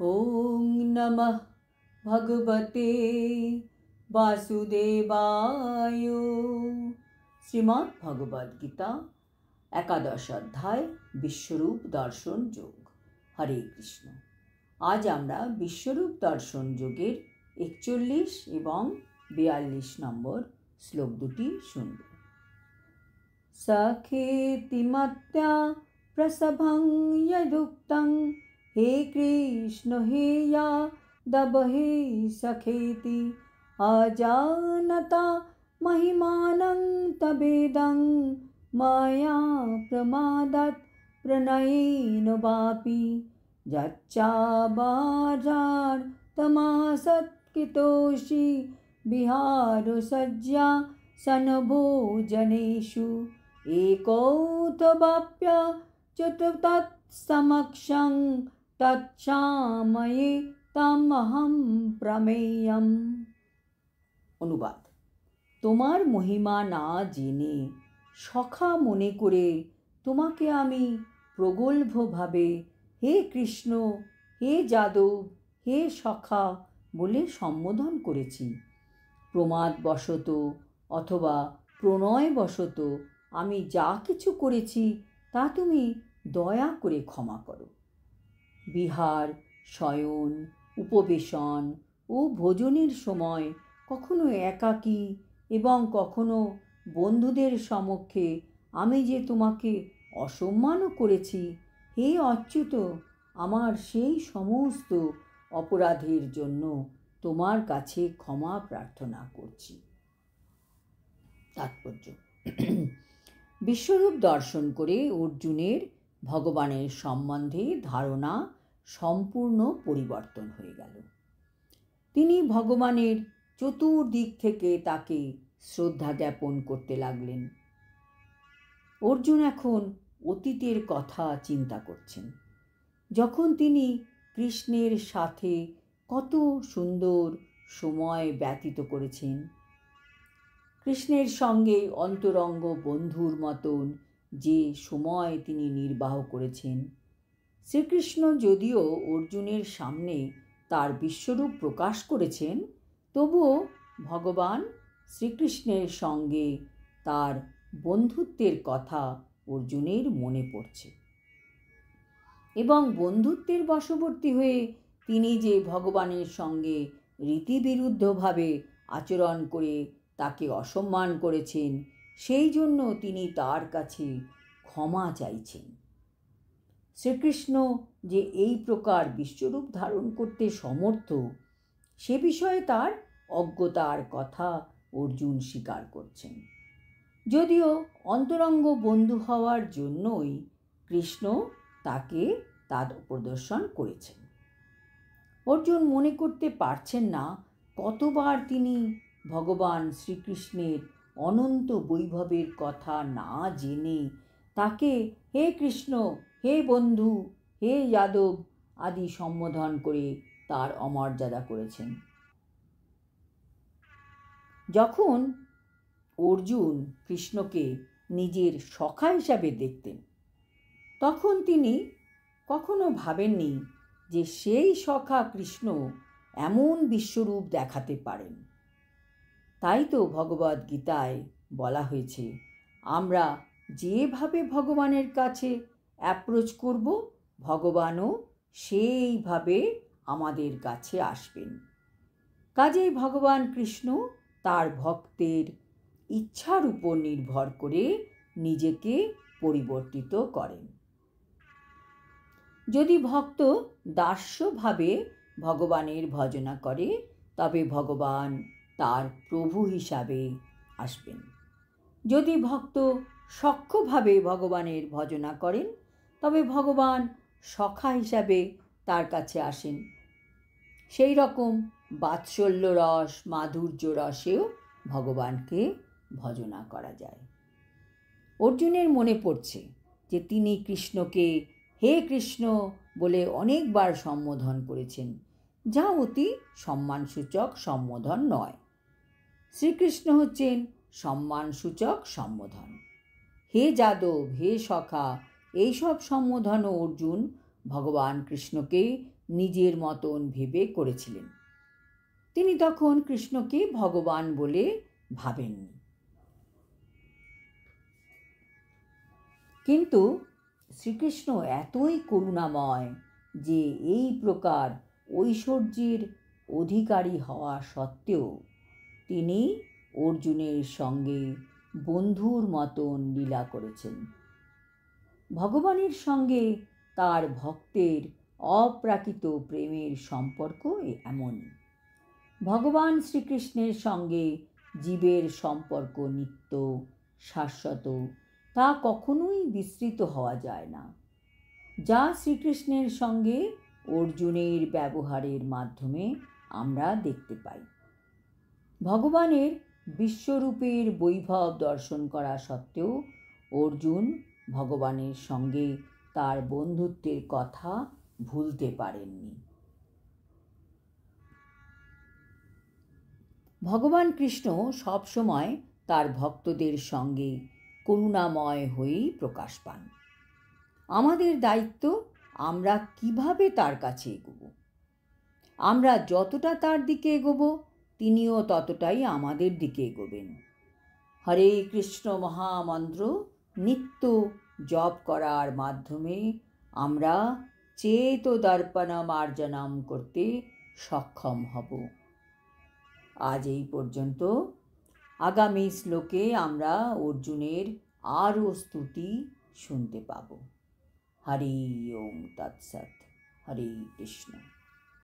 ओम नमः भगवते वासुदेवाय। শ্রীমদ্ ভগবদ গীতা একাদশ অধ্যায় বিশ্বরূপ দর্শন যোগ। হরে কৃষ্ণ। আজ আমরা বিশ্বরূপ দর্শন যোগের 41 এবং 42 নম্বর শ্লোক দুটি শুনব। সখেতি মত্যা প্রসভং যদুক্তং हे कृष्ण हे यादव हे सखेति अजानता महिमानं तवेदं मया प्रमादात् प्रणयेन वापि यच्चाबाधार्तमासत्कृतोषि विहारसज्जा सनभोजनेषु एकोऽथवाप्यच्युत समक्षं তৎসাময়ে তামহম প্রমেয়ম। অনুবাদ: তোমার মহিমা না জেনে সখা মনে করে তোমাকে আমি প্রগল্ভভাবে হে কৃষ্ণ, হে যাদব, হে সখা বলে সম্বোধন করেছি। প্রমাদবশত অথবা প্রণয়বশত আমি যা কিছু করেছি তা তুমি দয়া করে ক্ষমা করো। বিহার, শয়ন, উপবেশন ও ভোজনের সময় কখনো একাকী এবং কখনো বন্ধুদের সমক্ষে আমি যে তোমাকে অসম্মানও করেছি, হে অচ্যুত, আমার সেই সমস্ত অপরাধের জন্য তোমার কাছে ক্ষমা প্রার্থনা করছি। তাৎপর্য: বিশ্বরূপ দর্শন করে অর্জুনের ভগবানের সম্বন্ধে ধারণা সম্পূর্ণ পরিবর্তন হয়ে গেল। তিনি ভগবানের চতুর্দিক থেকে তাকে শ্রদ্ধা জ্ঞাপন করতে লাগলেন। অর্জুন এখন অতীতের কথা চিন্তা করছেন, যখন তিনি কৃষ্ণের সাথে কত সুন্দর সময় ব্যতীত করেছেন। কৃষ্ণের সঙ্গে অন্তরঙ্গ বন্ধুর মতন যে সময় তিনি নির্বাহ করেছেন। শ্রীকৃষ্ণ যদিও অর্জুনের সামনে তার বিশ্বরূপ প্রকাশ করেছেন, তবুও ভগবান শ্রীকৃষ্ণের সঙ্গে তার বন্ধুত্বের কথা অর্জুনের মনে পড়ছে এবং বন্ধুত্বের বশবর্তী হয়ে তিনি যে ভগবানের সঙ্গে রীতিবিরুদ্ধভাবে আচরণ করে তাকে অসম্মান করেছেন, সেই জন্য তিনি তার কাছে ক্ষমা চাইছেন। শ্রীকৃষ্ণ যে এই প্রকার বিশ্বরূপ ধারণ করতে সমর্থ, সে বিষয়ে তার অজ্ঞতার কথা অর্জুন স্বীকার করছেন। যদিও অন্তরঙ্গ বন্ধু হওয়ার জন্যই কৃষ্ণ তাকে তার প্রদর্শন করেছেন। অর্জুন মনে করতে পারছেন না কতবার তিনি ভগবান শ্রীকৃষ্ণের অনন্ত বৈভবের কথা না জেনে তাকে হে কৃষ্ণ, হে বন্ধু, হে যাদব আদি সম্বোধন করে তার অমর্যাদা করেছেন। যখন অর্জুন কৃষ্ণকে নিজের সখা হিসাবে দেখতেন, তখন তিনি কখনো ভাবেননি যে সেই সখা কৃষ্ণ এমন বিশ্বরূপ দেখাতে পারেন। তাই তো ভগবদ গীতায় বলা হয়েছে, আমরা যেভাবে ভগবানের কাছে অ্যাপ্রোচ করব, ভগবানও সেইভাবে আমাদের কাছে আসবেন। কাজেই ভগবান কৃষ্ণ তার ভক্তের ইচ্ছার উপর নির্ভর করে নিজেকে পরিবর্তিত করেন। যদি ভক্ত দাস্যভাবে ভগবানের ভজনা করে, তবে ভগবান তার প্রভু হিসাবে আসবেন। যদি ভক্ত সখ্যভাবে ভগবানের ভজনা করেন, তবে ভগবান সখা হিসাবে তার কাছে আসেন। সেই রকম বাৎসল্য রস, মাধুর্য রসেও ভগবানকে ভজনা করা যায়। অর্জুনের মনে পড়ছে যে তিনি কৃষ্ণকে হে কৃষ্ণ বলে অনেকবার সম্বোধন করেছেন, যা অতি সম্মানসূচক সম্বোধন নয়। শ্রীকৃষ্ণ হচ্ছেন সম্মানসূচক সম্বোধন। হে যাদব, হে সখা, এইসব সম্বোধনও অর্জুন ভগবান কৃষ্ণকে নিজের মতন ভেবে করেছিলেন। তিনি তখন কৃষ্ণকে ভগবান বলে ভাবেননি। কিন্তু শ্রীকৃষ্ণ এতই করুণাময় যে এই প্রকার ঐশ্বর্যের অধিকারী হওয়া সত্ত্বেও তিনি অর্জুনের সঙ্গে বন্ধুর মতন লীলা করেছেন। ভগবানের সঙ্গে তার ভক্তের অপ্রাকৃত প্রেমের সম্পর্ক এমনই। ভগবান শ্রীকৃষ্ণের সঙ্গে জীবের সম্পর্ক নিত্য, শাশ্বত, তা কখনোই বিস্তৃত হওয়া যায় না, যা শ্রীকৃষ্ণের সঙ্গে অর্জুনের ব্যবহারের মাধ্যমে আমরা দেখতে পাই। ভগবানের বিশ্বরূপের বৈভব দর্শন করা সত্ত্বেও অর্জুন ভগবানের সঙ্গে তার বন্ধুত্বের কথা ভুলতে পারেননি। ভগবান কৃষ্ণ সবসময় তার ভক্তদের সঙ্গে করুণাময় হয়েই প্রকাশ পান। আমাদের দায়িত্ব আমরা কিভাবে তার কাছে এগোব। আমরা যতটা তার দিকে এগোব, তিনিও ততটাই আমাদের দিকে এগোবেন। হরে কৃষ্ণ মহামন্ত্র নিত্য জপ করার মাধ্যমে আমরা চেতদর্পণমার্জনম করতে সক্ষম হব। আজ এই পর্যন্ত। আগামী শ্লোকে আমরা অর্জুনের আরও স্তুতি শুনতে পাব। হরি ওম তৎসৎ। হরে কৃষ্ণ।